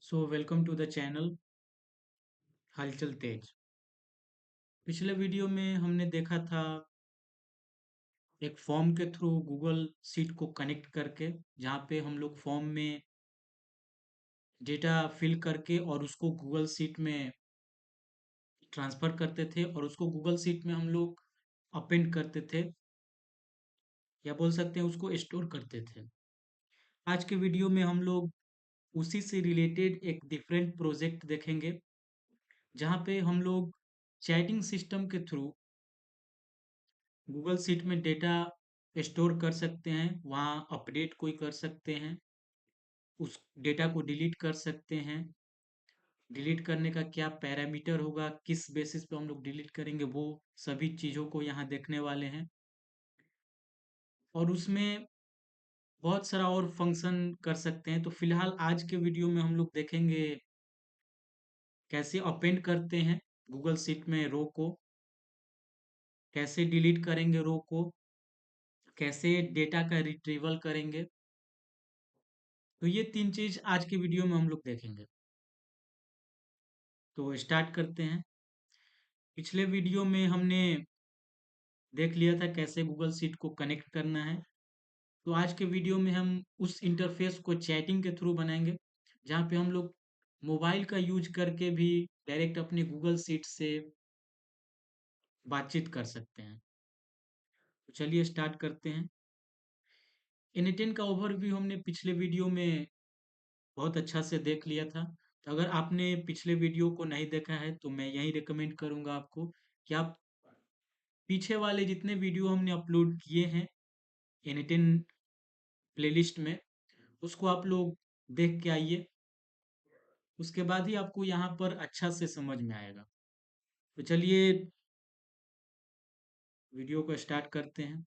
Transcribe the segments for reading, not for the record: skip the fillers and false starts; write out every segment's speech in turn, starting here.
So welcome to the channel Halchal Tez. पिछले video में हमने देखा था एक फॉर्म के थ्रू गूगल शीट को कनेक्ट करके, जहाँ पे हम लोग फॉर्म में डेटा फिल करके और उसको गूगल शीट में ट्रांसफ़र करते थे और उसको गूगल शीट में हम लोग अपेंड करते थे, या बोल सकते हैं उसको स्टोर करते थे। आज के वीडियो में हम लोग उसी से रिलेटेड एक डिफरेंट प्रोजेक्ट देखेंगे, जहाँ पे हम लोग चैटिंग सिस्टम के थ्रू गूगल शीट में डेटा स्टोर कर सकते हैं, वहाँ अपडेट कोई कर सकते हैं, उस डेटा को डिलीट कर सकते हैं। डिलीट करने का क्या पैरामीटर होगा, किस बेसिस पे हम लोग डिलीट करेंगे, वो सभी चीज़ों को यहाँ देखने वाले हैं। और उसमें बहुत सारा और फंक्शन कर सकते हैं। तो फिलहाल आज के वीडियो में हम लोग देखेंगे कैसे अपेंड करते हैं गूगल शीट में रो को, कैसे डिलीट करेंगे रो को, कैसे डेटा का रिट्रीवल करेंगे। तो ये 3 चीज़ आज की वीडियो में हम लोग देखेंगे। तो स्टार्ट करते हैं। पिछले वीडियो में हमने देख लिया था कैसे गूगल शीट को कनेक्ट करना है। तो आज के वीडियो में हम उस इंटरफेस को चैटिंग के थ्रू बनाएंगे, जहाँ पे हम लोग मोबाइल का यूज करके भी डायरेक्ट अपने गूगल शीट से बातचीत कर सकते हैं। तो चलिए स्टार्ट करते हैं। एन का ओवरव्यू हमने पिछले वीडियो में बहुत अच्छा से देख लिया था। तो अगर आपने पिछले वीडियो को नहीं देखा है तो मैं यही रिकमेंड करूँगा आपको कि आप पीछे वाले जितने वीडियो हमने अपलोड किए हैं एन प्लेलिस्ट में, उसको आप लोग देख के आइए। उसके बाद ही आपको यहाँ पर अच्छा से समझ में आएगा। तो चलिए वीडियो को स्टार्ट करते हैं।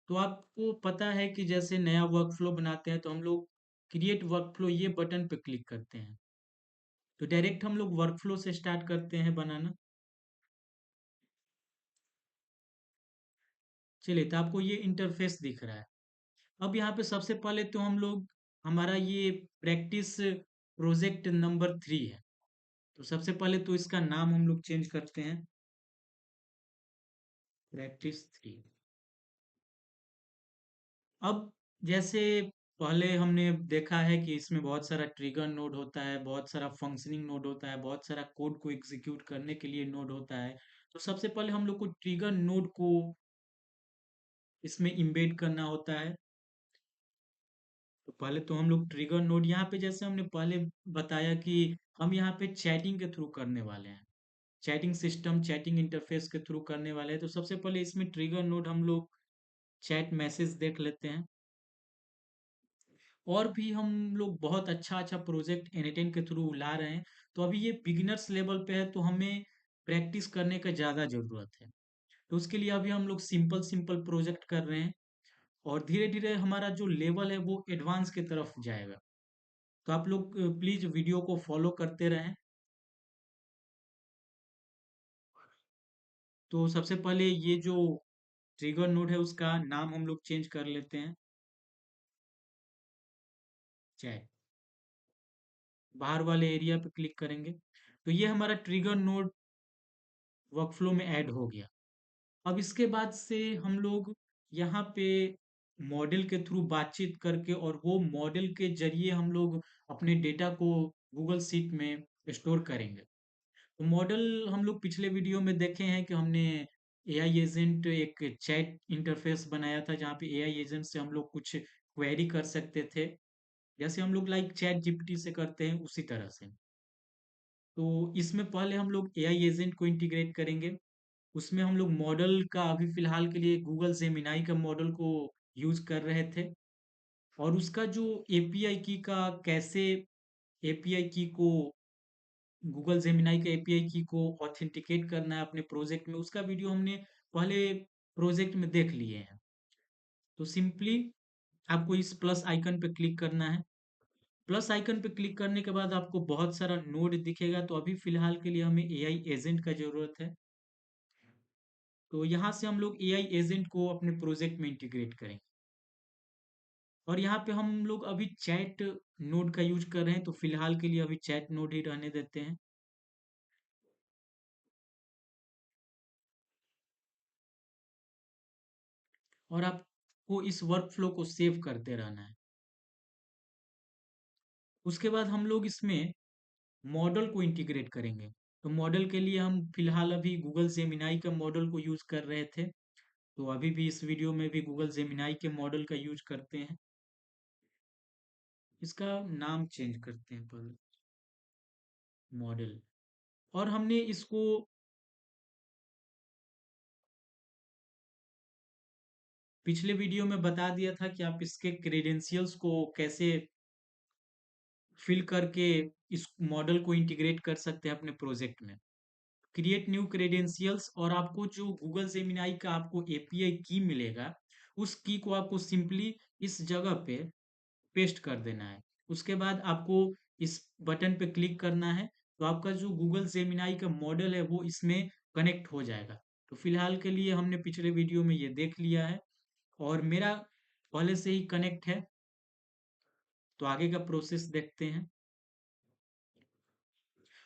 तो आपको पता है कि जैसे नया वर्क फ्लो बनाते हैं तो हम लोग क्रिएट वर्क फ्लो ये बटन पे क्लिक करते हैं। तो डायरेक्ट हम लोग वर्क फ्लो से स्टार्ट करते हैं बनाना। चलिए, तो आपको ये इंटरफेस दिख रहा है। अब यहाँ पे सबसे पहले तो हम लोग, हमारा ये प्रैक्टिस प्रोजेक्ट नंबर 3 है। तो सबसे पहले तो इसका नाम हम लोग चेंज करते हैं, प्रैक्टिस 3। अब जैसे पहले हमने देखा है कि इसमें बहुत सारा ट्रिगर नोड होता है, बहुत सारा फंक्शनिंग नोड होता है, बहुत सारा कोड को एग्जीक्यूट करने के लिए नोड होता है। तो सबसे पहले हम लोग को ट्रिगर नोड को इसमें इम्बेड करना होता है। तो पहले तो हम लोग ट्रिगर नोड यहाँ पे, जैसे हमने पहले बताया कि हम यहाँ पे चैटिंग के थ्रू करने वाले हैं, चैटिंग सिस्टम चैटिंग इंटरफेस के थ्रू करने वाले हैं। तो सबसे पहले इसमें ट्रिगर नोड हम लोग चैट मैसेज देख लेते हैं। और भी हम लोग बहुत अच्छा अच्छा प्रोजेक्ट एन के थ्रू ला रहे हैं। तो अभी ये बिगिनर्स लेवल पे है, तो हमें प्रैक्टिस करने का ज़्यादा ज़रूरत है। तो उसके लिए अभी हम लोग सिंपल सिंपल प्रोजेक्ट कर रहे हैं, और धीरे धीरे हमारा जो लेवल है वो एडवांस की तरफ जाएगा। तो आप लोग प्लीज़ वीडियो को फॉलो करते रहें। तो सबसे पहले ये जो ट्रिगर नोड है उसका नाम हम लोग चेंज कर लेते हैं, चैट। बाहर वाले एरिया पे क्लिक करेंगे तो ये हमारा ट्रिगर नोड वर्कफ्लो में ऐड हो गया। अब इसके बाद से हम लोग यहाँ पे मॉडल के थ्रू बातचीत करके, और वो मॉडल के जरिए हम लोग अपने डेटा को गूगल शीट में स्टोर करेंगे। तो मॉडल हम लोग पिछले वीडियो में देखे हैं कि हमने एआई एजेंट एक चैट इंटरफेस बनाया था, जहाँ पे एआई एजेंट से हम लोग कुछ क्वेरी कर सकते थे, जैसे हम लोग लाइक चैट जीपीटी से करते हैं उसी तरह से। तो इसमें पहले हम लोग एआई एजेंट को इंटीग्रेट करेंगे। उसमें हम लोग मॉडल का अभी फ़िलहाल के लिए गूगल जेमिनी का मॉडल को यूज़ कर रहे थे, और उसका जो एपीआई की का कैसे एपीआई की को गूगल जेमिनी के एपीआई की को ऑथेंटिकेट करना है अपने प्रोजेक्ट में, उसका वीडियो हमने पहले प्रोजेक्ट में देख लिए हैं। तो सिंपली आपको इस प्लस आइकन पे क्लिक करना है। प्लस आइकन पे क्लिक करने के बाद आपको बहुत सारा नोड दिखेगा। तो अभी फ़िलहाल के लिए हमें एआई एजेंट का ज़रूरत है। तो यहाँ से हम लोग एआई एजेंट को अपने प्रोजेक्ट में इंटीग्रेट करेंगे। और यहाँ पे हम लोग अभी चैट नोड का यूज कर रहे हैं, तो फिलहाल के लिए अभी चैट नोड ही रहने देते हैं। और आपको इस वर्क फ्लो को सेव करते रहना है। उसके बाद हम लोग इसमें मॉडल को इंटीग्रेट करेंगे। तो मॉडल के लिए हम फिलहाल अभी गूगल जेमिनाई का मॉडल को यूज कर रहे थे, तो अभी भी इस वीडियो में भी गूगल जेमिनाई के मॉडल का यूज करते हैं। इसका नाम चेंज करते हैं पहले, मॉडल। और हमने इसको पिछले वीडियो में बता दिया था कि आप इसके क्रेडेंशियल्स को कैसे फिल करके इस मॉडल को इंटीग्रेट कर सकते हैं अपने प्रोजेक्ट में। क्रिएट न्यू क्रेडेंशियल्स, और आपको जो गूगल जेमिनाई का आपको एपीआई की मिलेगा, उस की को आपको सिंपली इस जगह पे पेस्ट कर देना है। उसके बाद आपको इस बटन पे क्लिक करना है, तो आपका जो गूगल जेमिनाई का मॉडल है वो इसमें कनेक्ट हो जाएगा। तो फिलहाल के लिए हमने पिछले वीडियो में ये देख लिया है, और मेरा पहले से ही कनेक्ट है। तो आगे का प्रोसेस देखते हैं।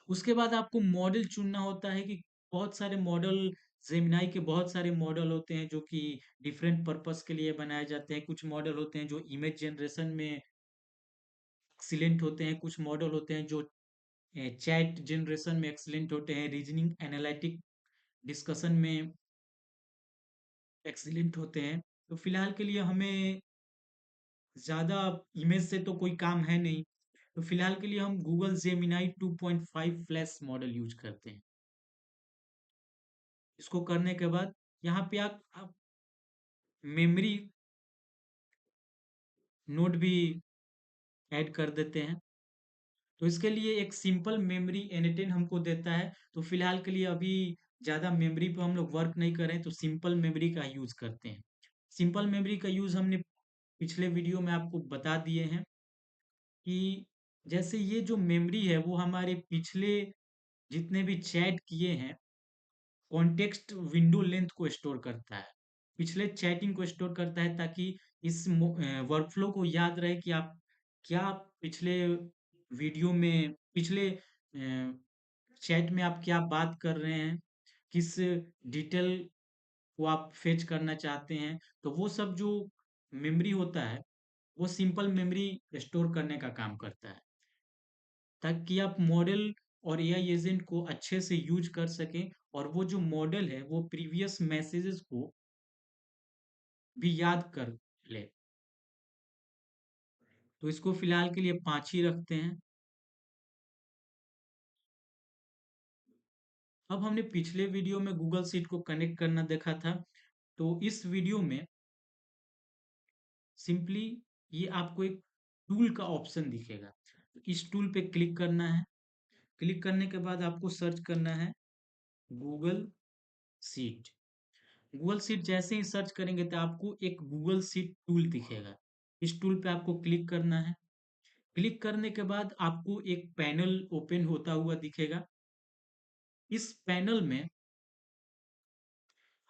उसके बाद आपको मॉडल चुनना होता है कि बहुत सारे मॉडल, जेमिनाई के बहुत सारे मॉडल होते हैं जो कि डिफरेंट पर्पस के लिए बनाए जाते हैं। कुछ मॉडल होते हैं जो इमेज जनरेशन में एक्सीलेंट होते हैं, कुछ मॉडल होते हैं जो चैट जनरेशन में एक्सीलेंट होते हैं, रीजनिंग एनालिटिक डिस्कशन में एक्सीलेंट होते हैं। तो फिलहाल के लिए हमें ज़्यादा इमेज से तो कोई काम है नहीं, तो फिलहाल के लिए हम Google Gemini 2.5 flash model use करते हैं। इसको करने के बाद यहाँ पे आप मेमोरी नोड भी ऐड कर देते हैं। तो इसके लिए एक सिंपल मेमोरी एन हमको देता है। तो फिलहाल के लिए अभी ज़्यादा मेमोरी पे हम लोग वर्क नहीं कर रहे हैं, तो सिंपल मेमोरी का यूज़ करते हैं। सिंपल मेमोरी का यूज़ हमने पिछले वीडियो में आपको बता दिए हैं कि जैसे ये जो मेमोरी है वो हमारे पिछले जितने भी चैट किए हैं, कॉन्टेक्स्ट विंडो लेंथ को स्टोर करता है, पिछले चैटिंग को स्टोर करता है, ताकि इस वर्कफ्लो को याद रहे कि आप क्या पिछले वीडियो में, पिछले चैट में आप क्या बात कर रहे हैं, किस डिटेल को आप फेच करना चाहते हैं। तो वो सब जो मेमोरी होता है, वो सिंपल मेमोरी स्टोर करने का काम करता है, ताकि आप मॉडल और एआई एजेंट को अच्छे से यूज कर सकें, और वो जो मॉडल है वो प्रीवियस मैसेजेस को भी याद कर ले। तो इसको फिलहाल के लिए 5 ही रखते हैं। अब हमने पिछले वीडियो में गूगल शीट को कनेक्ट करना देखा था, तो इस वीडियो में सिंपली ये आपको एक टूल का ऑप्शन दिखेगा। तो इस टूल पे क्लिक करना है। क्लिक करने के बाद आपको सर्च करना है गूगल शीट। गूगल शीट जैसे ही सर्च करेंगे तो आपको एक गूगल शीट टूल दिखेगा। इस टूल पे आपको क्लिक करना है। क्लिक करने के बाद आपको एक पैनल ओपन होता हुआ दिखेगा। इस पैनल में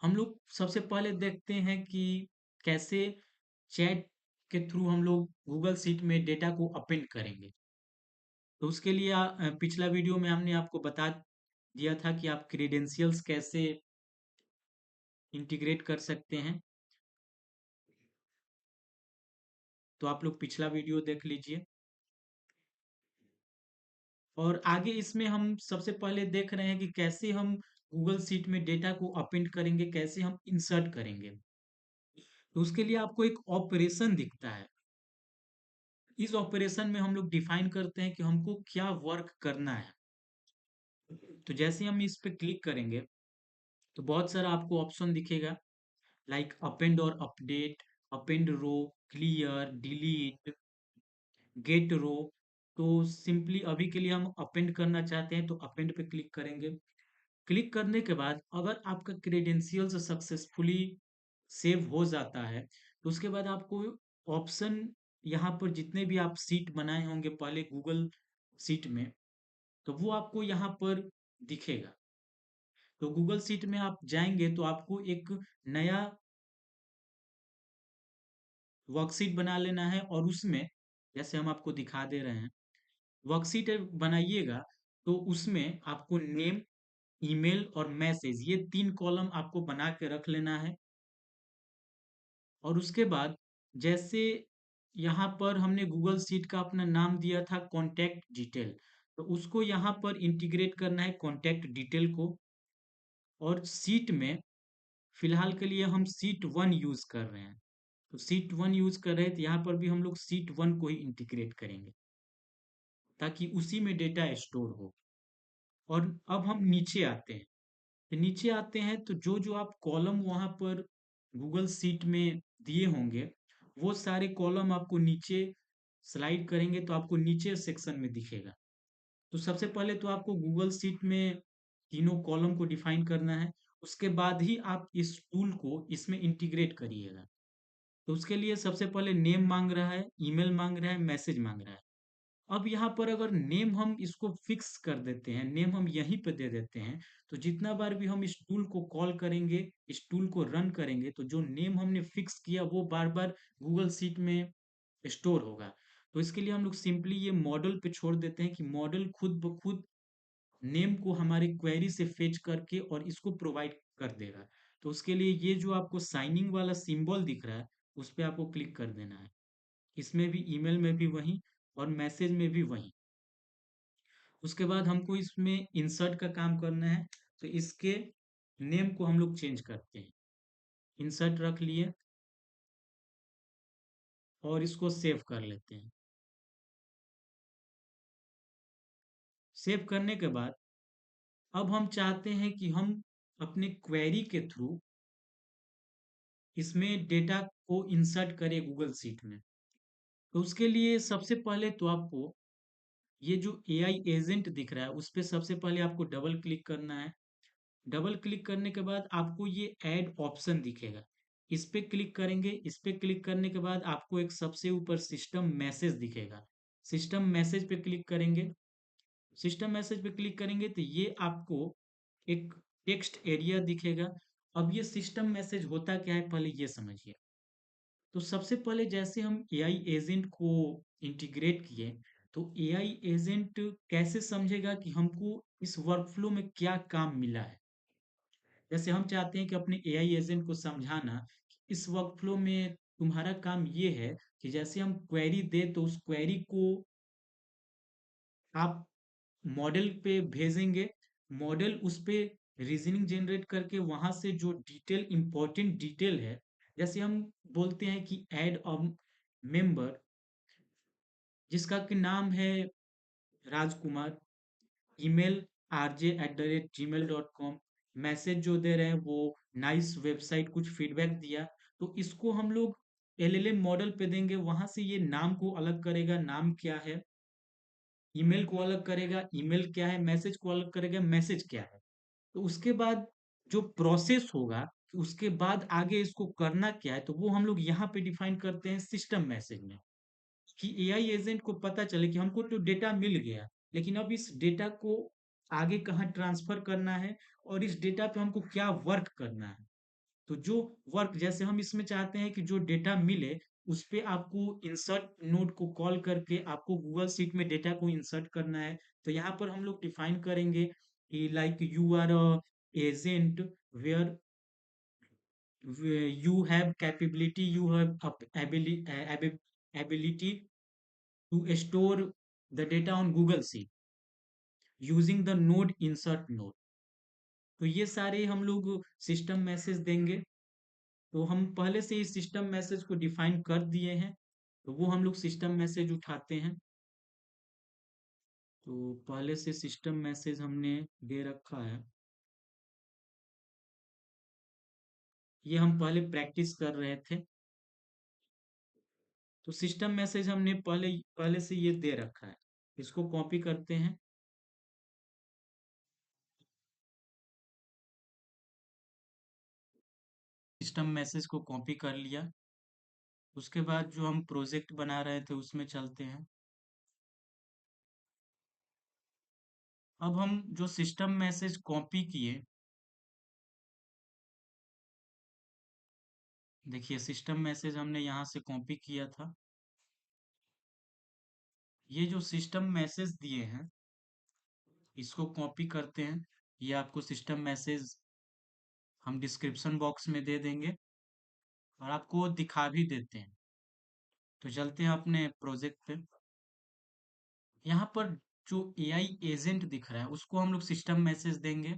हम लोग सबसे पहले देखते हैं कि कैसे चैट के थ्रू हम लोग गूगल शीट में डेटा को अपेंड करेंगे। तो उसके लिए पिछला वीडियो में हमने आपको बता दिया था कि आप क्रेडेंशियल्स कैसे इंटीग्रेट कर सकते हैं। तो आप लोग पिछला वीडियो देख लीजिए। और आगे इसमें हम सबसे पहले देख रहे हैं कि कैसे हम गूगल शीट में डेटा को अपेंड करेंगे, कैसे हम इंसर्ट करेंगे। तो उसके लिए आपको एक ऑपरेशन दिखता है। इस ऑपरेशन में हम लोग डिफाइन करते हैं कि हमको क्या वर्क करना है। तो जैसे हम इस पे क्लिक करेंगे, तो बहुत सारा आपको ऑप्शन दिखेगा, लाइक अपेंड और अपडेट, अपेंड रो, क्लियर, डिलीट, गेट रो। तो सिंपली अभी के लिए हम अपेंड करना चाहते हैं, तो अपेंड पे क्लिक करेंगे। क्लिक करने के बाद अगर आपका क्रेडेंशियल्स सक्सेसफुली सेव हो जाता है, तो उसके बाद आपको ऑप्शन, यहाँ पर जितने भी आप सीट बनाए होंगे पहले गूगल सीट में, तो वो आपको यहाँ पर दिखेगा। तो गूगल सीट में आप जाएंगे तो आपको एक नया वर्कशीट बना लेना है और उसमें जैसे हम आपको दिखा दे रहे हैं, वर्कशीट बनाइएगा तो उसमें आपको नेम, ईमेल और मैसेज ये 3 कॉलम आपको बना के रख लेना है। और उसके बाद जैसे यहाँ पर हमने गूगल शीट का अपना नाम दिया था कॉन्टैक्ट डिटेल, तो उसको यहाँ पर इंटीग्रेट करना है कॉन्टैक्ट डिटेल को। और शीट में फिलहाल के लिए हम शीट 1 यूज़ कर रहे हैं। तो शीट 1 यूज़ कर रहे हैं तो यहाँ पर भी हम लोग शीट 1 को ही इंटीग्रेट करेंगे ताकि उसी में डेटा स्टोर हो। और अब हम नीचे आते हैं। तो नीचे आते हैं तो जो-जो आप कॉलम वहाँ पर गूगल शीट में दिए होंगे, वो सारे कॉलम आपको नीचे स्लाइड करेंगे तो आपको नीचे सेक्शन में दिखेगा। तो सबसे पहले तो आपको गूगल शीट में तीनों कॉलम को डिफाइन करना है, उसके बाद ही आप इस टूल को इसमें इंटीग्रेट करिएगा। तो उसके लिए सबसे पहले नेम माँग रहा है, ईमेल माँग रहा है, मैसेज माँग रहा है। अब यहाँ पर अगर नेम हम इसको फिक्स कर देते हैं, नेम हम यहीं पे दे देते हैं, तो जितना बार भी हम इस टूल को कॉल करेंगे, इस टूल को रन करेंगे, तो जो नेम हमने फिक्स किया वो बार-बार गूगल शीट में स्टोर होगा। तो इसके लिए हम लोग सिंपली ये मॉडल पे छोड़ देते हैं कि मॉडल खुद ब खुद नेम को हमारी क्वेरी से फेच करके और इसको प्रोवाइड कर देगा। तो उसके लिए ये जो आपको साइनिंग वाला सिंबल दिख रहा है, उस पे आपको क्लिक कर देना है। इसमें भी ईमेल में भी वही और मैसेज में भी वही। उसके बाद हमको इसमें इंसर्ट का काम करना है, तो इसके नेम को हम लोग चेंज करते हैं। इंसर्ट रख लिए और इसको सेव कर लेते हैं। सेव करने के बाद अब हम चाहते हैं कि हम अपने क्वेरी के थ्रू इसमें डेटा को इंसर्ट करें गूगल शीट में। तो उसके लिए सबसे पहले तो आपको ये जो एआई एजेंट दिख रहा है, उस पे सबसे पहले आपको डबल क्लिक करना है। डबल क्लिक करने के बाद आपको ये ऐड ऑप्शन दिखेगा। इस पे क्लिक करेंगे, इस पे क्लिक करने के बाद आपको एक सबसे ऊपर सिस्टम मैसेज दिखेगा। सिस्टम मैसेज पे क्लिक करेंगे। सिस्टम मैसेज पे क्लिक करेंगे तो ये आपको एक टेक्स्ट एरिया दिखेगा। अब ये सिस्टम मैसेज होता क्या है पहले ये समझिए। तो सबसे पहले जैसे हम एआई एजेंट को इंटीग्रेट किए, तो एआई एजेंट कैसे समझेगा कि हमको इस वर्कफ्लो में क्या काम मिला है। जैसे हम चाहते हैं कि अपने एआई एजेंट को समझाना कि इस वर्कफ्लो में तुम्हारा काम ये है कि जैसे हम क्वेरी दें तो उस क्वेरी को आप मॉडल पे भेजेंगे, मॉडल उस पे रीजनिंग जनरेट करके वहां से जो डिटेल इंपॉर्टेंट डिटेल है, जैसे हम बोलते हैं कि ऐड अ मेंबर जिसका कि नाम है राजकुमार, ईमेल rj@gmail.com, मैसेज जो दे रहे हैं वो नाइस वेबसाइट कुछ फीडबैक दिया। तो इसको हम लोग एलएलएम मॉडल पे देंगे, वहां से ये नाम को अलग करेगा, नाम क्या है, ईमेल को अलग करेगा, ईमेल क्या है, मैसेज को अलग करेगा, मैसेज क्या है। तो उसके बाद जो प्रोसेस होगा, उसके बाद आगे इसको करना क्या है, तो वो हम लोग यहाँ पे डिफाइन करते हैं सिस्टम मैसेज में। कि एआई एजेंट को पता चले कि हमको तो डेटा मिल गया, लेकिन अब इस डेटा को आगे कहाँ ट्रांसफर करना है और इस डेटा पे हमको क्या वर्क करना है। तो जो वर्क जैसे हम इसमें चाहते हैं कि जो डेटा मिले उस पे आपको इंसर्ट नोड को कॉल करके आपको गूगल शीट में डेटा को इंसर्ट करना है। तो यहाँ पर हम लोग डिफाइन करेंगे कि like you are a agent where you have capability, you have ability to store the data on Google Sheet using the node insert node। तो ये सारे हम लोग सिस्टम मैसेज देंगे। तो हम पहले से ही सिस्टम मैसेज को डिफाइन कर दिए हैं, तो वो हम लोग सिस्टम मैसेज उठाते हैं। तो पहले से सिस्टम मैसेज हमने दे रखा है, ये हम पहले प्रैक्टिस कर रहे थे। तो सिस्टम मैसेज हमने पहले पहले से ये दे रखा है, इसको कॉपी करते हैं। सिस्टम मैसेज को कॉपी कर लिया। उसके बाद जो हम प्रोजेक्ट बना रहे थे उसमें चलते हैं। अब हम जो सिस्टम मैसेज कॉपी किए देखिए सिस्टम मैसेज हमने यहाँ से कॉपी किया था। ये जो सिस्टम मैसेज दिए हैं इसको कॉपी करते हैं। ये आपको सिस्टम मैसेज हम डिस्क्रिप्शन बॉक्स में दे देंगे और आपको दिखा भी देते हैं। तो चलते हैं अपने प्रोजेक्ट पे। यहाँ पर जो एआई एजेंट दिख रहा है उसको हम लोग सिस्टम मैसेज देंगे।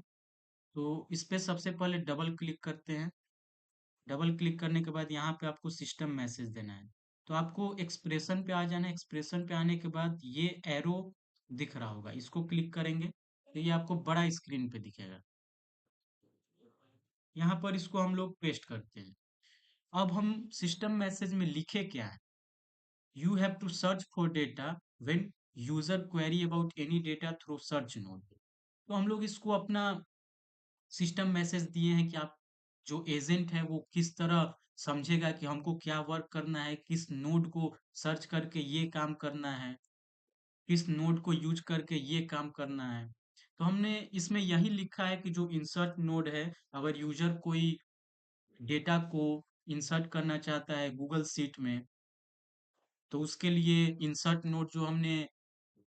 तो इस पे सबसे पहले डबल क्लिक करते हैं। डबल क्लिक करने के बाद यहाँ पे आपको सिस्टम मैसेज देना है। तो आपको एक्सप्रेशन पे आ जाना है। एक्सप्रेशन पे आने के बाद ये एरो दिख रहा होगा, इसको क्लिक करेंगे तो ये आपको बड़ा स्क्रीन पे दिखेगा। यहाँ पर इसको हम लोग पेस्ट करते हैं। अब हम सिस्टम मैसेज में लिखे क्या है, you have to search for data when user query about any data through search node. तो हम लोग इसको अपना सिस्टम मैसेज दिए हैं कि आप जो एजेंट है वो किस तरह समझेगा कि हमको क्या वर्क करना है, किस नोड को सर्च करके ये काम करना है, किस नोड को यूज करके ये काम करना है। तो हमने इसमें यही लिखा है कि जो इंसर्ट नोड है, अगर यूजर कोई डेटा को इंसर्ट करना चाहता है गूगल शीट में, तो उसके लिए इंसर्ट नोड जो हमने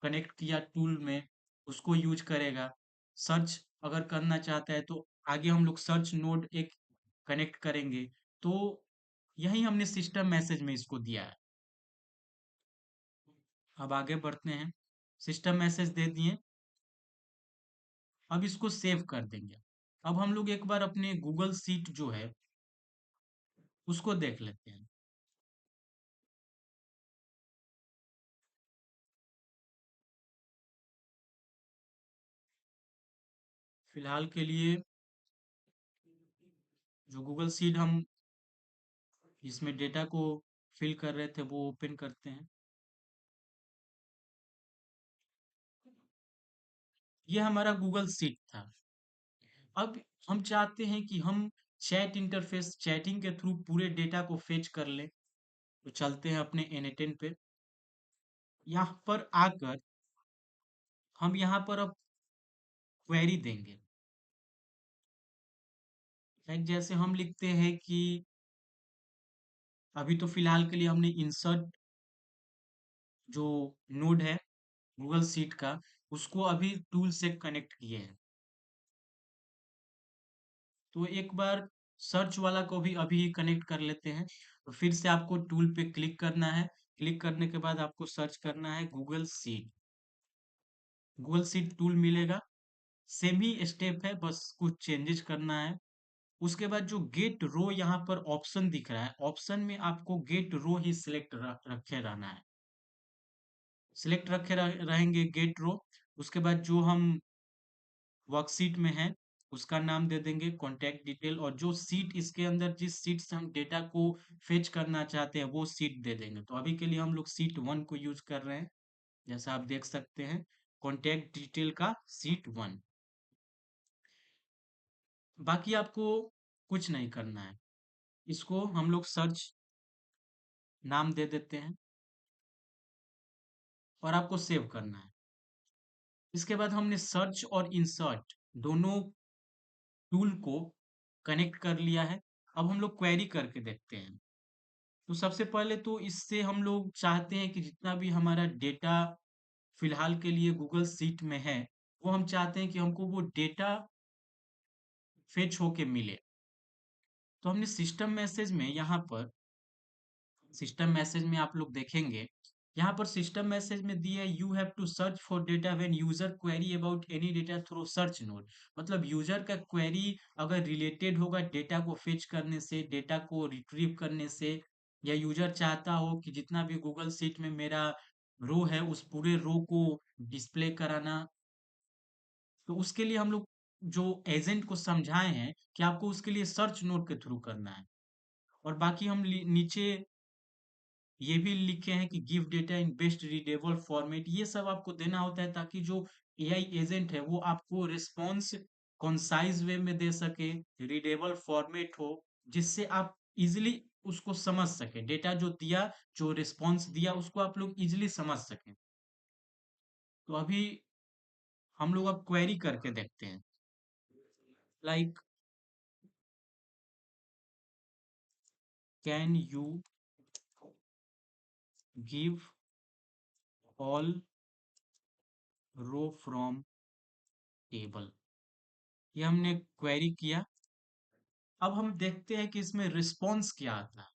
कनेक्ट किया टूल में उसको यूज करेगा। सर्च अगर करना चाहता है तो आगे हम लोग सर्च नोड एक कनेक्ट करेंगे। तो यही हमने सिस्टम मैसेज में इसको दिया है। अब आगे बढ़ते हैं। सिस्टम मैसेज दे दिए। अब इसको सेव कर देंगे। अब हम लोग एक बार अपने गूगल शीट जो है उसको देख लेते हैं। फिलहाल के लिए जो गूगल शीट हम इसमें डेटा को फिल कर रहे थे वो ओपन करते हैं। ये हमारा गूगल शीट था। अब हम चाहते हैं कि हम चैट इंटरफेस चैटिंग के थ्रू पूरे डेटा को फेच कर लें। तो चलते हैं अपने N8 पे। यहाँ पर आकर हम यहाँ पर अब क्वेरी देंगे। लाइक जैसे हम लिखते हैं कि अभी तो फिलहाल के लिए हमने इंसर्ट जो नोड है गूगल शीट का उसको अभी टूल से कनेक्ट किए हैं। तो एक बार सर्च वाला को भी अभी कनेक्ट कर लेते हैं। तो फिर से आपको टूल पे क्लिक करना है। क्लिक करने के बाद आपको सर्च करना है Google sheet. Google sheet tool मिलेगा। सेम ही स्टेप है, बस कुछ चेंजेस करना है। उसके बाद जो गेट रो यहाँ पर ऑप्शन दिख रहा है, ऑप्शन में आपको गेट रो ही सिलेक्ट रखे रहना है। सिलेक्ट रखे रहेंगे गेट रो। उसके बाद जो हम वर्कशीट में है उसका नाम दे देंगे, कॉन्टैक्ट डिटेल, और जो सीट इसके अंदर जिस सीट से हम डेटा को फेच करना चाहते हैं वो सीट दे देंगे। तो अभी के लिए हम लोग सीट 1 को यूज कर रहे हैं, जैसा आप देख सकते हैं, कॉन्टैक्ट डिटेल का सीट 1। बाकी आपको कुछ नहीं करना है। इसको हम लोग सर्च नाम दे देते हैं और आपको सेव करना है। इसके बाद हमने सर्च और इंसर्ट दोनों टूल को कनेक्ट कर लिया है। अब हम लोग क्वेरी करके देखते हैं। तो सबसे पहले तो इससे हम लोग चाहते हैं कि जितना भी हमारा डेटा फिलहाल के लिए गूगल शीट में है वो हम चाहते हैं कि हमको वो डेटा फेच होके मिले। तो हमने सिस्टम मैसेज में यहाँ पर सिस्टम मैसेज में आप लोग देखेंगे यहाँ पर सिस्टम मैसेज में दिया है you have to search for data when user query about any data through search node. मतलब यूजर का क्वेरी अगर रिलेटेड होगा डेटा को फेच करने से, डेटा को रिट्रीव करने से, या यूजर चाहता हो कि जितना भी गूगल शीट में मेरा रो है उस पूरे रो को डिस्प्ले कराना, तो उसके लिए हम लोग जो एजेंट को समझाए हैं कि आपको उसके लिए सर्च नोड के थ्रू करना है। और बाकी हम नीचे ये भी लिखे हैं कि give data in best readable format. ये सब आपको देना होता है ताकि जो एआई एजेंट है वो आपको रिस्पॉन्स कॉन्साइज वे में दे सके, रीडेबल फॉर्मेट हो, जिससे आप इजिली उसको समझ सके, डेटा जो दिया, जो रिस्पॉन्स दिया उसको आप लोग इजिली समझ सकें। तो अभी हम लोग अब क्वेरी करके देखते हैं। Like can you give all row from table. ये हमने क्वेरी किया। अब हम देखते हैं कि इसमें रिस्पॉन्स क्या आता है।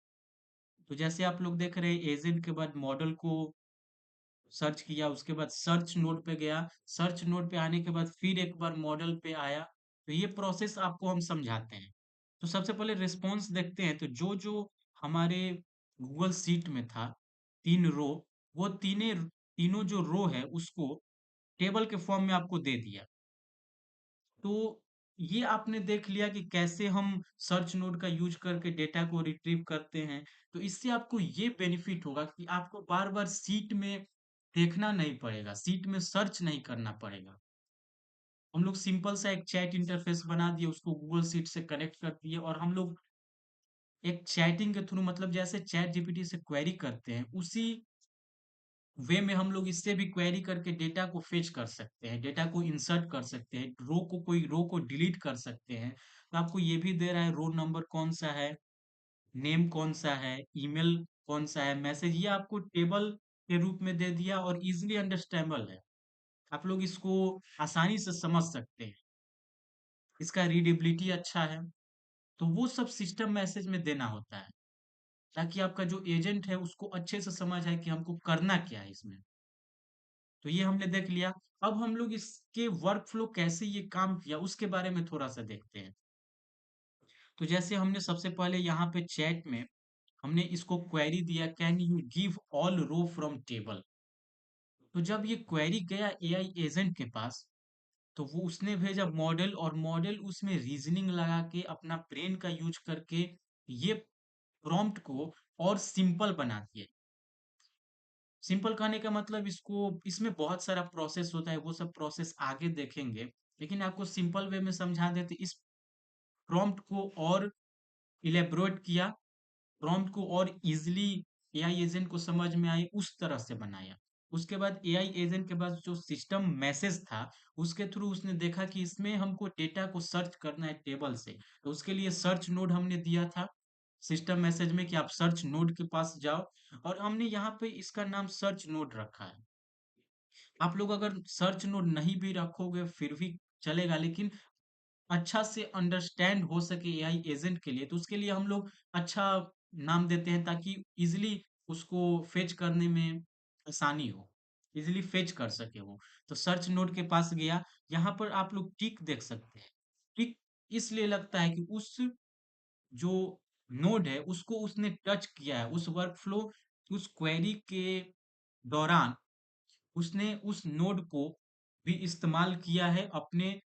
तो जैसे आप लोग देख रहे हैं, एजेंट के बाद मॉडल को सर्च किया, उसके बाद सर्च नोड पे गया, सर्च नोड पे आने के बाद फिर एक बार मॉडल पे आया। तो ये प्रोसेस आपको हम समझाते हैं। तो सबसे पहले रिस्पॉन्स देखते हैं। तो जो जो हमारे गूगल सीट में था, 3 रो, वो तीनों जो रो है उसको टेबल के फॉर्म में आपको दे दिया। तो ये आपने देख लिया कि कैसे हम सर्च नोड का यूज करके डेटा को रिट्रीव करते हैं। तो इससे आपको ये बेनिफिट होगा कि आपको बार बार सीट में देखना नहीं पड़ेगा, सीट में सर्च नहीं करना पड़ेगा। हम लोग सिंपल सा एक चैट इंटरफेस बना दिए, उसको गूगल सीट से कनेक्ट कर दिए, और हम लोग एक चैटिंग के थ्रू, मतलब जैसे चैट जीपीटी से क्वेरी करते हैं उसी वे में हम लोग इससे भी क्वेरी करके डेटा को फेच कर सकते हैं, डेटा को इंसर्ट कर सकते हैं, कोई रो को डिलीट कर सकते हैं। तो आपको ये भी दे रहा है रो नंबर कौन सा है, नेम कौन सा है, ईमेल कौन सा है, मैसेज, ये आपको टेबल के रूप में दे दिया और इजीली अंडरस्टैंडेबल है। आप लोग इसको आसानी से समझ सकते हैं। इसका रीडेबिलिटी अच्छा है। तो वो सब सिस्टम मैसेज में देना होता है, ताकि आपका जो एजेंट है उसको अच्छे से समझ आए कि हमको करना क्या है इसमें। तो ये हमने देख लिया। अब हम लोग इसके वर्क फ्लो कैसे ये काम किया उसके बारे में थोड़ा सा देखते हैं। तो जैसे हमने सबसे पहले यहाँ पे चैट में हमने इसको क्वेरी दिया, can you give all row from table. तो जब ये क्वेरी गया एआई एजेंट के पास, तो वो उसने भेजा मॉडल, और मॉडल उसमें रीजनिंग लगा के अपना ब्रेन का यूज करके ये प्रॉम्प्ट को और सिंपल बना दिए। सिंपल कहने का मतलब, इसको इसमें बहुत सारा प्रोसेस होता है, वो सब प्रोसेस आगे देखेंगे। लेकिन आपको सिंपल वे में समझा देते, इस प्रॉम्प्ट को और इलेबोरेट किया, प्रॉम्प्ट को और इजीली एआई एजेंट को समझ में आए उस तरह से बनाया। उसके बाद एआई एजेंट के पास जो सिस्टम मैसेज था, उसके थ्रू उसने देखा कि इसमें हमको डेटा को सर्च करना है टेबल से। तो उसके लिए सर्च नोड हमने दिया था सिस्टम मैसेज में कि आप सर्च नोड के पास जाओ, और हमने यहाँ पे इसका नाम सर्च नोड रखा है। आप लोग अगर सर्च नोड नहीं भी रखोगे फिर भी चलेगा, लेकिन अच्छा से अंडरस्टैंड हो सके एआई एजेंट के लिए, तो उसके लिए हम लोग अच्छा नाम देते हैं, ताकि इजीली उसको फेच करने में आसानी हो, इजीली फेच कर सके वो। तो सर्च नोड के पास गया। यहाँ पर आप लोग टिक देख सकते हैं। टिक इसलिए लगता है कि उस जो नोड है उसको उसने टच किया है, उस वर्कफ्लो, उस क्वेरी के दौरान उसने उस नोड को भी इस्तेमाल किया है अपने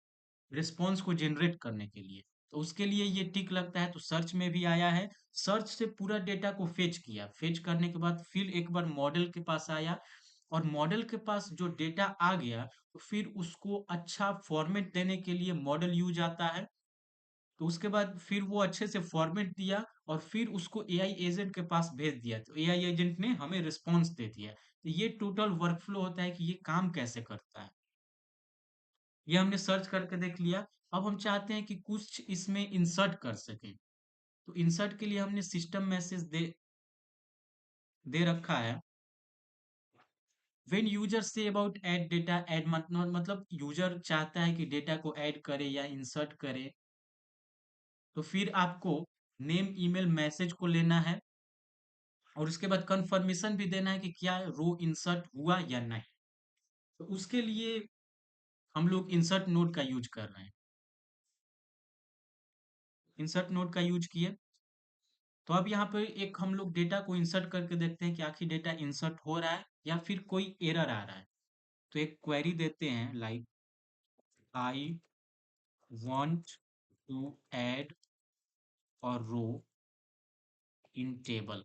रिस्पॉन्स को जनरेट करने के लिए। तो उसके लिए ये टिक लगता है। तो सर्च में भी आया है, सर्च से पूरा डेटा को फेच किया, फेच करने के बाद फिर एक बार मॉडल के पास आया, और मॉडल के पास जो डेटा आ गया, तो फिर उसको अच्छा फॉर्मेट देने के लिए मॉडल यूज आता है। तो उसके बाद फिर वो अच्छे से फॉर्मेट दिया, और फिर उसको एआई एजेंट के पास भेज दिया, तो एआई एजेंट ने हमें रिस्पॉन्स दे दिया। तो ये टोटल वर्कफ्लो होता है कि ये काम कैसे करता है। ये हमने सर्च करके देख लिया। अब हम चाहते हैं कि कुछ इसमें इंसर्ट कर सकें। तो इंसर्ट के लिए हमने सिस्टम मैसेज दे रखा है, when user say about add data add, मतलब यूजर चाहता है कि डेटा को ऐड करे या इंसर्ट करे, तो फिर आपको नेम ईमेल मैसेज को लेना है, और उसके बाद कंफर्मेशन भी देना है कि क्या रो इंसर्ट हुआ या नहीं। तो उसके लिए हम लोग इंसर्ट नोड का यूज कर रहे हैं। इंसर्ट नोड का यूज किए। तो अब यहाँ पे एक हम लोग डेटा को इंसर्ट करके देखते हैं कि आखिर डेटा इंसर्ट हो रहा है या फिर कोई एरर आ रहा है। तो एक क्वेरी देते हैं, like I want to add a row in table.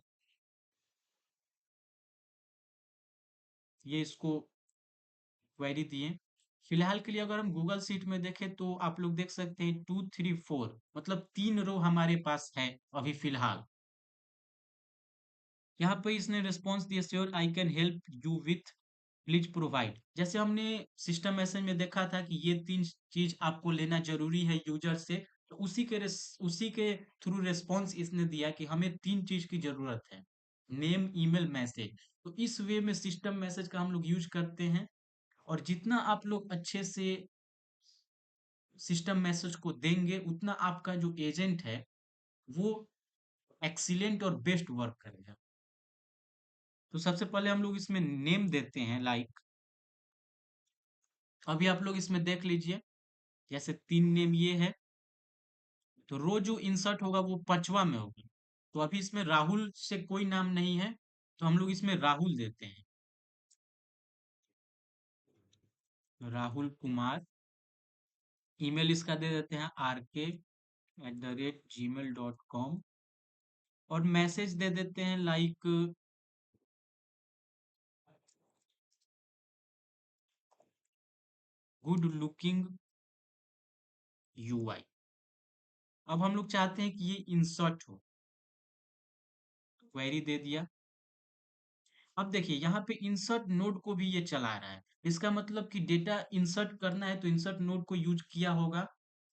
ये इसको क्वेरी दिए। फिलहाल के लिए अगर हम गूगल सीट में देखें तो आप लोग देख सकते हैं 2 3 4, मतलब 3 रो हमारे पास है अभी फिलहाल। यहाँ पे इसने रिस्पॉन्स दिया, sure I can help you with, please provide. जैसे हमने सिस्टम मैसेज में देखा था कि ये 3 चीज आपको लेना जरूरी है यूजर से, तो उसी के थ्रू रिस्पॉन्स इसने दिया कि हमें 3 चीज़ की ज़रूरत है, नेम, ईमेल, मैसेज। तो इस वे में सिस्टम मैसेज का हम लोग यूज़ करते हैं और जितना आप लोग अच्छे से सिस्टम मैसेज को देंगे, उतना आपका जो एजेंट है, वो एक्सीलेंट और बेस्ट वर्क करेगा। तो सबसे पहले हम लोग इसमें नेम देते हैं लाइक अभी आप लोग इसमें देख लीजिए, जैसे 3 नेम ये है, तो रो जो इंसर्ट होगा वो 5वां में होगा। तो अभी इसमें राहुल से कोई नाम नहीं है, तो हम लोग इसमें राहुल देते हैं। राहुल कुमार। ईमेल इसका दे देते हैं rk@gmail.com और मैसेज दे देते हैं लाइक गुड लुकिंग यूआई। अब हम लोग चाहते हैं कि ये इंसर्ट हो, क्वेरी दे दिया। अब देखिए यहाँ पे इंसर्ट नोड को भी ये चला रहा है, इसका मतलब कि डेटा इंसर्ट करना है तो इंसर्ट नोड को यूज किया होगा।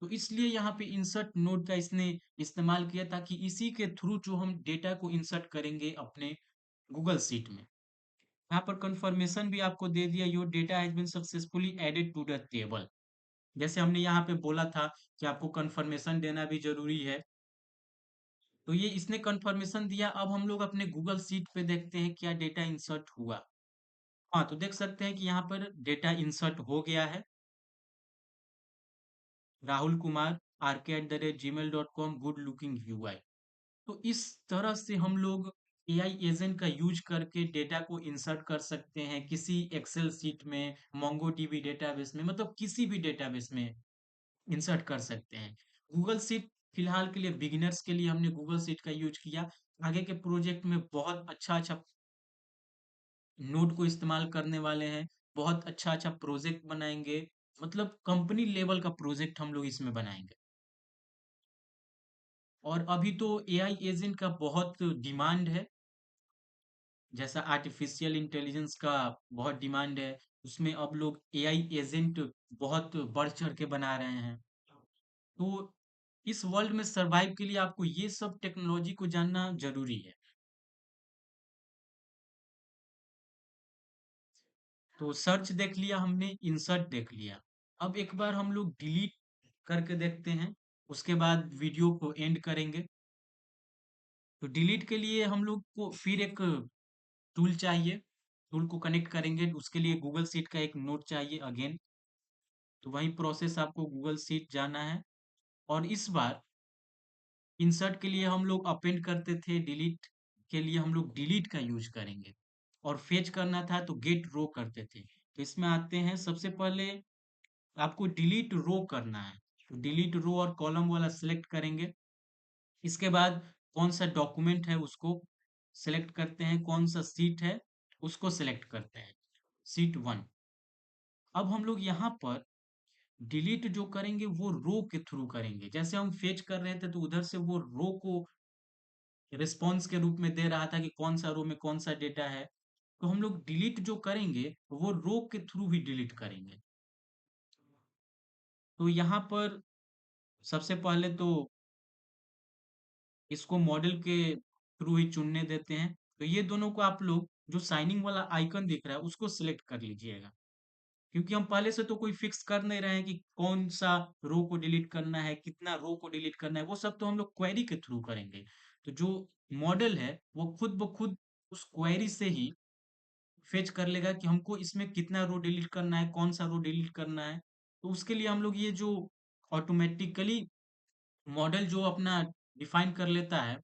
तो इसलिए यहाँ पे इंसर्ट नोड का इसने इस्तेमाल किया ताकि इसी के थ्रू जो हम डेटा को इंसर्ट करेंगे अपने गूगल शीट में। यहाँ पर कंफर्मेशन भी आपको दे दिया, your data has been successfully added to the table. जैसे हमने यहाँ पे बोला था कि आपको कंफर्मेशन देना भी जरूरी है, तो ये इसने कंफर्मेशन दिया। अब हम लोग अपने गूगल शीट पे देखते हैं क्या डेटा इंसर्ट हुआ। हाँ, तो देख सकते हैं कि यहाँ पर डेटा इंसर्ट हो गया है। Rahul Kumar rk@gmail.com good looking UI. तो इस तरह से हम लोग एआई एजेंट का यूज करके डेटा को इंसर्ट कर सकते हैं किसी एक्सेल शीट में, मोंगोडीबी डेटाबेस में, मतलब किसी भी डेटाबेस में इंसर्ट कर सकते हैं। गूगल शीट फिलहाल के लिए बिगिनर्स के लिए हमने गूगल शीट का यूज किया। आगे के प्रोजेक्ट में बहुत अच्छा अच्छा नोड को इस्तेमाल करने वाले हैं, बहुत अच्छा अच्छा प्रोजेक्ट बनाएंगे, मतलब कंपनी लेवल का प्रोजेक्ट हम लोग इसमें बनाएंगे। और अभी तो एआई एजेंट का बहुत डिमांड है, जैसा आर्टिफिशियल इंटेलिजेंस का बहुत डिमांड है, उसमें अब लोग एआई एजेंट बहुत बढ़ चढ़ के बना रहे हैं। तो इस वर्ल्ड में सरवाइव के लिए आपको ये सब टेक्नोलॉजी को जानना जरूरी है। तो सर्च देख लिया हमने, इंसर्ट देख लिया। अब एक बार हम लोग डिलीट करके देखते हैं, उसके बाद वीडियो को एंड करेंगे। तो डिलीट के लिए हम लोग को फिर एक टूल चाहिए, टूल को कनेक्ट करेंगे, उसके लिए गूगल शीट का एक नोट चाहिए अगेन। तो वही प्रोसेस, आपको गूगल शीट जाना है और इस बार इंसर्ट के लिए हम लोग अपेंड करते थे, डिलीट के लिए हम लोग डिलीट का यूज करेंगे और फेच करना था तो गेट रो करते थे। तो इसमें आते हैं, सबसे पहले आपको डिलीट रो करना है, तो डिलीट रो और कॉलम वाला सिलेक्ट करेंगे। इसके बाद कौन सा डॉक्यूमेंट है उसको सिलेक्ट करते हैं, कौन सा सीट है उसको सिलेक्ट करते हैं, सीट 1। अब हम लोग यहाँ पर डिलीट जो करेंगे वो रो के थ्रू करेंगे, जैसे हम फेच कर रहे थे तो उधर से वो रो को रिस्पॉन्स के रूप में दे रहा था कि कौन सा रो में कौन सा डेटा है। तो हम लोग डिलीट जो करेंगे वो रो के थ्रू ही डिलीट करेंगे। तो यहाँ पर सबसे पहले तो इसको मॉडल के थ्रू ही चुनने देते हैं। तो ये दोनों को आप लोग, जो साइनिंग वाला आइकन दिख रहा है उसको सिलेक्ट कर लीजिएगा, क्योंकि हम पहले से तो कोई फिक्स कर नहीं रहे हैं कि कौन सा रो को डिलीट करना है, कितना रो को डिलीट करना है, वो सब तो हम लोग क्वेरी के थ्रू करेंगे। तो जो मॉडल है वो खुद ब खुद उस क्वेरी से ही फेच कर लेगा कि हमको इसमें कितना रो डिलीट करना है, कौन सा रो डिलीट करना है। तो उसके लिए हम लोग ये जो ऑटोमेटिकली मॉडल जो अपना डिफाइन कर लेता है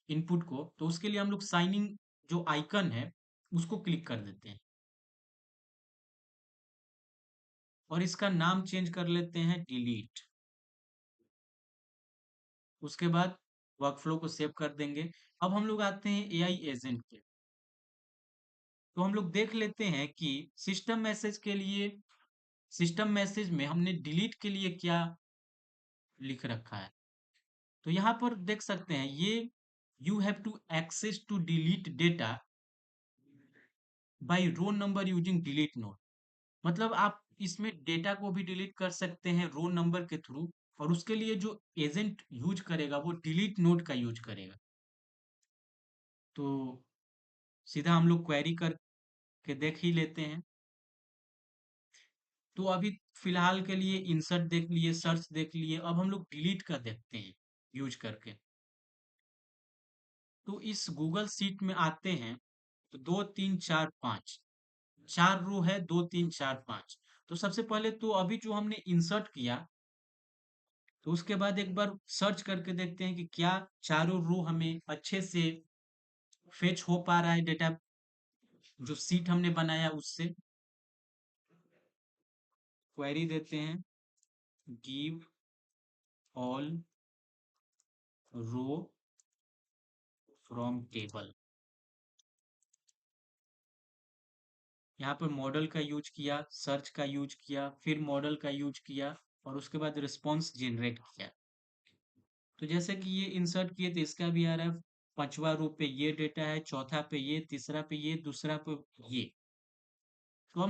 इनपुट को, तो उसके लिए हम लोग साइनिंग जो आइकन है उसको क्लिक कर देते हैं और इसका नाम चेंज कर लेते हैं डिलीट। उसके बाद वर्कफ्लो को सेव कर देंगे। अब हम लोग आते हैं एआई एजेंट पे। तो हम लोग देख लेते हैं कि सिस्टम मैसेज के लिए, सिस्टम मैसेज में हमने डिलीट के लिए क्या लिख रखा है। तो यहाँ पर देख सकते हैं ये, you have to access to delete data by row number using delete node. मतलब आप इसमें डेटा को भी डिलीट कर सकते हैं रो नंबर के थ्रू। और उसके लिए जो एजेंट यूज करेगा वो डिलीट नोड का यूज करेगा। तो सीधा हम लोग क्वेरी करके देख ही लेते हैं। तो अभी फिलहाल के लिए इंसर्ट देख लिए, सर्च देख लिए, अब हम लोग डिलीट का देखते हैं यूज करके। तो इस गूगल सीट में आते हैं तो 2 3 4 5 4 रो है, 2 3 4 5। तो सबसे पहले तो अभी जो हमने इंसर्ट किया, तो उसके बाद एक बार सर्च करके देखते हैं कि क्या चारों रो हमें अच्छे से फेच हो पा रहा है डेटा, जो सीट हमने बनाया उससे। क्वेरी देते हैं give all row from table. यहाँ पर मॉडल का यूज किया, सर्च का यूज किया, फिर मॉडल का यूज किया, और उसके बाद रिस्पॉन्स जनरेट किया। तो जैसे कि ये इंसर्ट किए तो इसका भी आ रहा है, 5वां रो पे ये डेटा है, चौथा पे ये, तीसरा पे ये, दूसरा पे ये। तो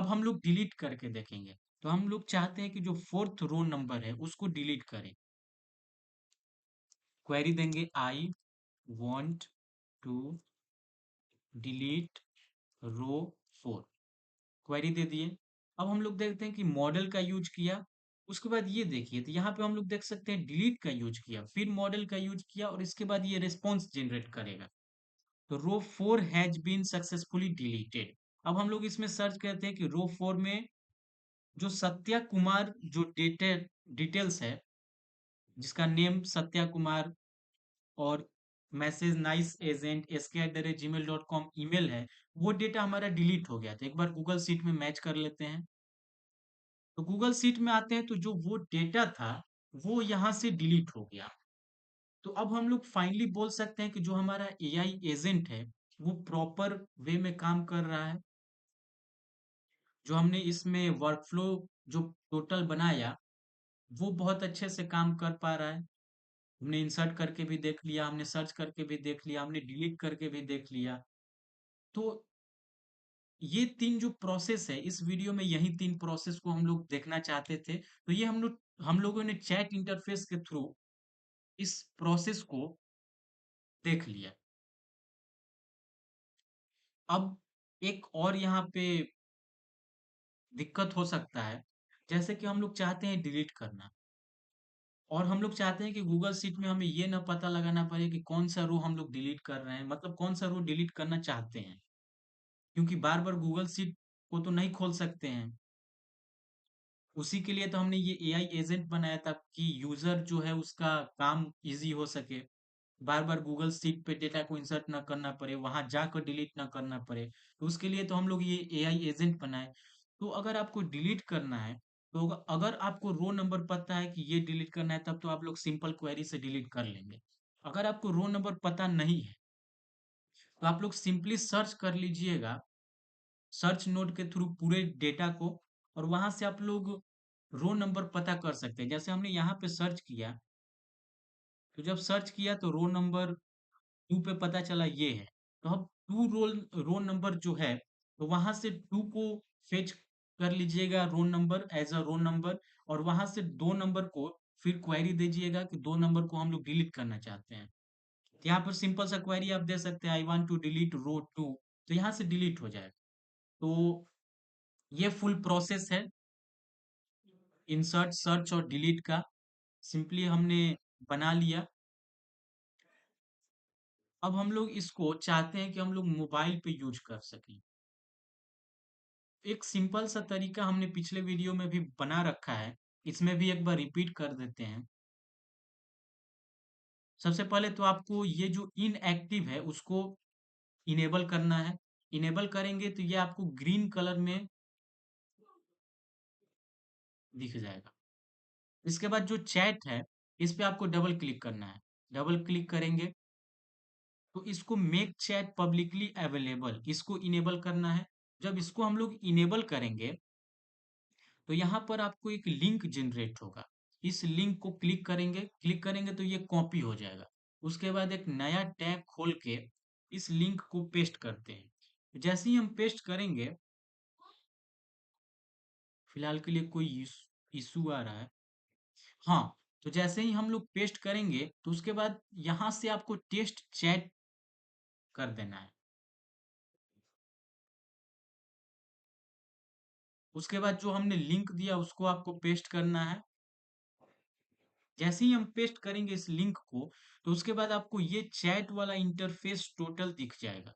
हम लोग डिलीट करके देखेंगे। तो हम लोग चाहते हैं कि जो 4th रो नंबर है उसको डिलीट करें। क्वेरी देंगे I want to delete row 4। Query दे दिए। अब हम लोग देखते हैं कि मॉडल का यूज किया। उसके बाद ये देखिए, तो यहाँ पे हम लोग देख सकते हैं डिलीट का यूज किया, फिर मॉडल का यूज किया, और इसके बाद ये रिस्पॉन्स जनरेट करेगा। तो रो 4 हैज बीन सक्सेसफुली डिलीटेड। अब हम लोग इसमें सर्च करते हैं कि रो 4 में जो सत्या कुमार जो डिटेल्स है, जिसका नेम सत्या कुमार और message nice agent sk@gmail.com email है, वो डेटा हमारा डिलीट हो गया था। एक बार गूगल सीट में मैच कर लेते हैं। तो गूगल सीट में आते हैं तो जो वो डेटा था वो यहाँ से डिलीट हो गया। तो अब हम लोग फाइनली बोल सकते हैं कि जो हमारा एआई एजेंट है वो प्रॉपर वे में काम कर रहा है। जो हमने इसमें वर्कफ्लो जो टोटल बनाया वो बहुत अच्छे से काम कर पा रहा है। हमने इंसर्ट करके भी देख लिया, हमने सर्च करके भी देख लिया, हमने डिलीट करके भी देख लिया। तो ये 3 जो प्रोसेस है, इस वीडियो में यही 3 प्रोसेस को हम लोग देखना चाहते थे। तो ये हम लोगों ने चैट इंटरफेस के थ्रू इस प्रोसेस को देख लिया। अब एक और यहाँ पे दिक्कत हो सकता है, जैसे कि हम लोग चाहते हैं डिलीट करना, और हम लोग चाहते हैं कि गूगल शीट में हमें ये ना पता लगाना पड़े कि कौन सा रो हम लोग डिलीट कर रहे हैं, मतलब कौन सा रो डिलीट करना चाहते हैं, क्योंकि बार बार गूगल शीट को तो नहीं खोल सकते हैं। उसी के लिए तो हमने ये एआई एजेंट बनाया था कि यूजर जो है उसका काम इजी हो सके, बार बार गूगल शीट पे डेटा को इंसर्ट ना करना पड़े, वहां जाकर डिलीट ना करना पड़े। तो उसके लिए तो हम लोग ये एआई एजेंट बनाए। तो अगर आपको डिलीट करना है, तो अगर आपको रो नंबर पता है कि ये डिलीट करना है, तब तो आप लोग सिंपल क्वेरी से डिलीट कर लेंगे। अगर आपको रो नंबर पता नहीं है, तो आप लोग सिंपली सर्च कर लीजिएगा, सर्च नोड के थ्रू पूरे डेटा को, और वहां से आप लोग रो नंबर पता कर सकते हैं। जैसे हमने यहाँ पे सर्च किया, तो जब सर्च किया तो रो नंबर 2 पे पता चला ये है। तो अब 2 रो नंबर जो है, तो वहां से 2 को फेच कर लीजिएगा row number as a row number, और वहां से 2 नंबर को फिर क्वेरी दीजिएगा कि 2 नंबर को हम लोग डिलीट करना चाहते हैं। तो यहाँ पर सिंपल सा क्वेरी आप दे सकते हैं, आई वांट टू डिलीट रो 2। तो यहाँ से डिलीट हो जाएगा। तो ये फुल प्रोसेस है इंसर्ट, सर्च और डिलीट का, सिंपली हमने बना लिया। अब हम लोग इसको चाहते हैं कि हम लोग मोबाइल पे यूज कर सकें। एक सिंपल सा तरीका हमने पिछले वीडियो में भी बना रखा है, इसमें भी एक बार रिपीट कर देते हैं। सबसे पहले तो आपको ये जो इनएक्टिव है उसको इनेबल करना है। इनेबल करेंगे तो ये आपको ग्रीन कलर में दिख जाएगा। इसके बाद जो चैट है, इस पे आपको डबल क्लिक करना है। डबल क्लिक करेंगे तो इसको मेक चैट पब्लिकली अवेलेबल, इसको इनेबल करना है। जब इसको हम लोग इनेबल करेंगे तो यहाँ पर आपको एक लिंक जनरेट होगा। इस लिंक को क्लिक करेंगे तो ये कॉपी हो जाएगा। उसके बाद एक नया टैब खोल के इस लिंक को पेस्ट करते हैं। जैसे ही हम पेस्ट करेंगे, फिलहाल के लिए कोई इशू आ रहा है। हाँ, तो जैसे ही हम लोग पेस्ट करेंगे तो उसके बाद यहाँ से आपको टेस्ट चैट कर देना है। उसके बाद जो हमने लिंक दिया उसको आपको पेस्ट करना है। जैसे ही हम पेस्ट करेंगे इस लिंक को तो उसके बाद आपको ये चैट वाला इंटरफेस टोटल दिख जाएगा।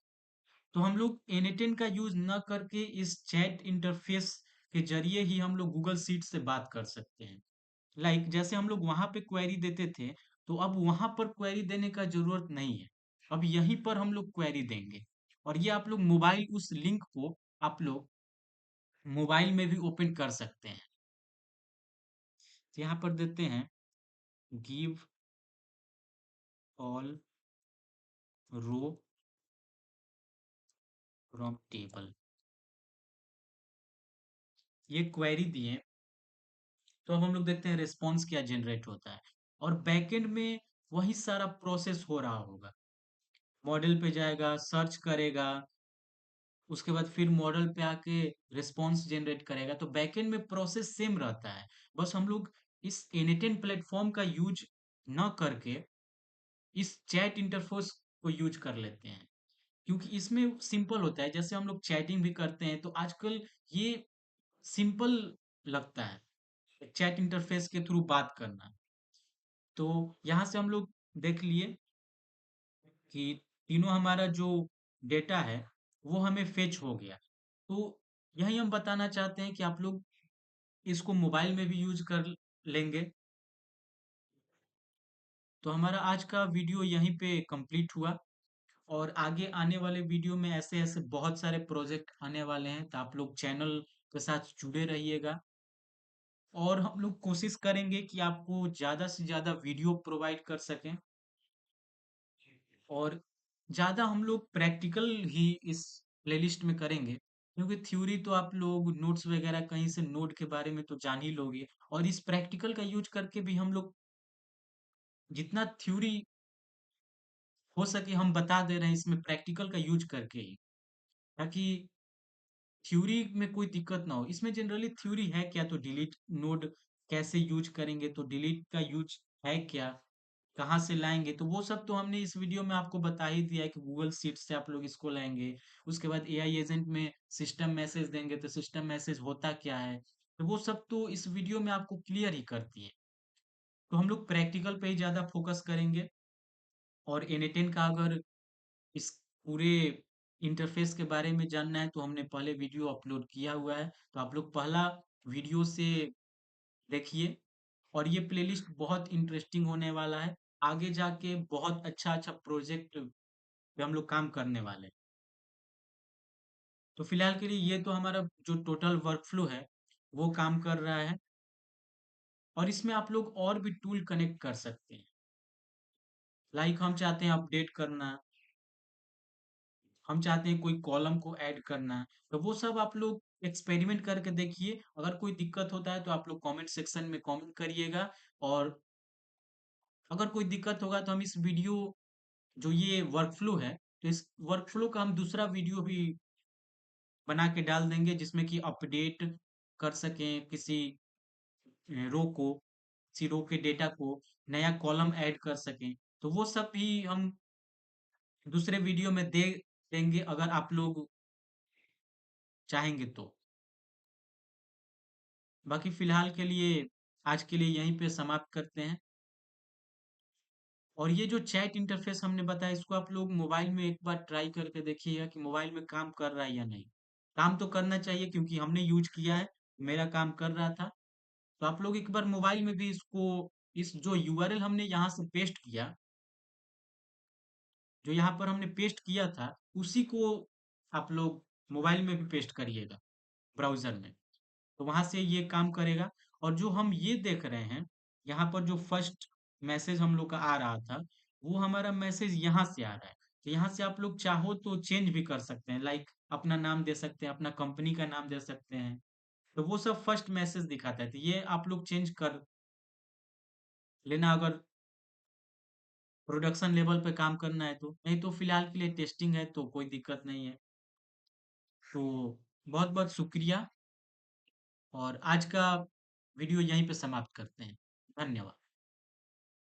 तो हम लोग एन का यूज न करके इस चैट इंटरफेस के जरिए ही हम लोग गूगल शीट से बात कर सकते हैं। जैसे हम लोग वहां पे क्वेरी देते थे तो अब वहां पर क्वेरी देने का जरूरत नहीं है। अब यहीं पर हम लोग क्वेरी देंगे और ये आप लोग मोबाइल उस लिंक को आप लोग मोबाइल में भी ओपन कर सकते हैं। तो यहाँ पर देते हैं give all row from table, ये क्वेरी दिए। तो अब हम लोग देखते हैं रिस्पॉन्स क्या जनरेट होता है और बैकएंड में वही सारा प्रोसेस हो रहा होगा। मॉडल पे जाएगा, सर्च करेगा, उसके बाद फिर मॉडल पे आके रिस्पॉन्स जनरेट करेगा। तो बैकएंड में प्रोसेस सेम रहता है। बस हम लोग इस एन प्लेटफॉर्म का यूज न करके इस चैट इंटरफेस को यूज कर लेते हैं, क्योंकि इसमें सिंपल होता है। जैसे हम लोग चैटिंग भी करते हैं तो आजकल ये सिंपल लगता है चैट इंटरफेस के थ्रू बात करना। तो यहाँ से हम लोग देख लिए कि तीनों हमारा जो डेटा है वो हमें फेच हो गया। तो यही हम बताना चाहते हैं कि आप लोग इसको मोबाइल में भी यूज कर लेंगे। तो हमारा आज का वीडियो यहीं पे कंप्लीट हुआ और आगे आने वाले वीडियो में ऐसे ऐसे बहुत सारे प्रोजेक्ट आने वाले हैं। तो आप लोग चैनल के साथ जुड़े रहिएगा और हम लोग कोशिश करेंगे कि आपको ज़्यादा से ज़्यादा वीडियो प्रोवाइड कर सकें और ज़्यादा हम लोग प्रैक्टिकल ही इस प्लेलिस्ट में करेंगे, क्योंकि थ्योरी तो आप लोग नोट्स वगैरह कहीं से नोट के बारे में तो जान ही लोगे और इस प्रैक्टिकल का यूज करके भी हम लोग जितना थ्योरी हो सके हम बता दे रहे हैं इसमें प्रैक्टिकल का यूज करके ही, ताकि थ्योरी में कोई दिक्कत ना हो। इसमें जनरली थ्योरी है क्या, तो डिलीट नोड कैसे यूज करेंगे, तो डिलीट का यूज है क्या, कहाँ से लाएंगे, तो वो सब तो हमने इस वीडियो में आपको बता ही दिया है कि गूगल शीट से आप लोग इसको लाएंगे। उसके बाद एआई एजेंट में सिस्टम मैसेज देंगे तो सिस्टम मैसेज होता क्या है, तो वो सब तो इस वीडियो में आपको क्लियर ही करती है। तो हम लोग प्रैक्टिकल पे ही ज़्यादा फोकस करेंगे और एन का अगर इस पूरे इंटरफेस के बारे में जानना है तो हमने पहले वीडियो अपलोड किया हुआ है, तो आप लोग पहला वीडियो से देखिए। और ये प्लेलिस्ट बहुत इंटरेस्टिंग होने वाला है। आगे जाके बहुत अच्छा अच्छा प्रोजेक्ट पे हम लोग काम करने वाले हैं। तो फिलहाल के लिए ये तो हमारा जो टोटल वर्कफ्लो है वो काम कर रहा है और इसमें आप लोग और भी टूल कनेक्ट कर सकते हैं। हम चाहते हैं अपडेट करना, हम चाहते हैं कोई कॉलम को ऐड करना, तो वो सब आप लोग एक्सपेरिमेंट करके देखिए। अगर कोई दिक्कत होता है तो आप लोग कमेंट सेक्शन में कमेंट करिएगा और अगर कोई दिक्कत होगा तो हम इस वीडियो जो ये वर्कफ्लो है तो इस वर्कफ्लो का हम दूसरा वीडियो भी बना के डाल देंगे जिसमें कि अपडेट कर सकें किसी रो को, किसी रो के डेटा को नया कॉलम ऐड कर सकें। तो वो सब भी हम दूसरे वीडियो में दे देंगे अगर आप लोग चाहेंगे तो। बाकी फिलहाल के लिए आज के लिए यहीं पे समाप्त करते हैं। और ये जो चैट इंटरफेस हमने बताया इसको आप लोग मोबाइल में एक बार ट्राई करके देखिएगा कि मोबाइल में काम कर रहा है या नहीं। काम तो करना चाहिए क्योंकि हमने यूज किया है, मेरा काम कर रहा था। तो आप लोग एक बार मोबाइल में भी इसको, इस जो यूआरएल हमने यहाँ से पेस्ट किया, जो यहाँ पर हमने पेस्ट किया था उसी को आप लोग मोबाइल में भी पेस्ट करिएगा ब्राउजर में, तो वहां से ये काम करेगा। और जो हम ये देख रहे हैं यहाँ पर जो फर्स्ट मैसेज हम लोग का आ रहा था वो हमारा मैसेज यहाँ से आ रहा है। तो यहाँ से आप लोग चाहो तो चेंज भी कर सकते हैं, अपना नाम दे सकते हैं, अपना कंपनी का नाम दे सकते हैं। तो वो सब फर्स्ट मैसेज दिखाता है, तो ये आप लोग चेंज कर लेना अगर प्रोडक्शन लेवल पे काम करना है तो। नहीं तो फिलहाल के लिए टेस्टिंग है तो कोई दिक्कत नहीं है। तो बहुत बहुत शुक्रिया और आज का वीडियो यहीं पे समाप्त करते हैं। धन्यवाद।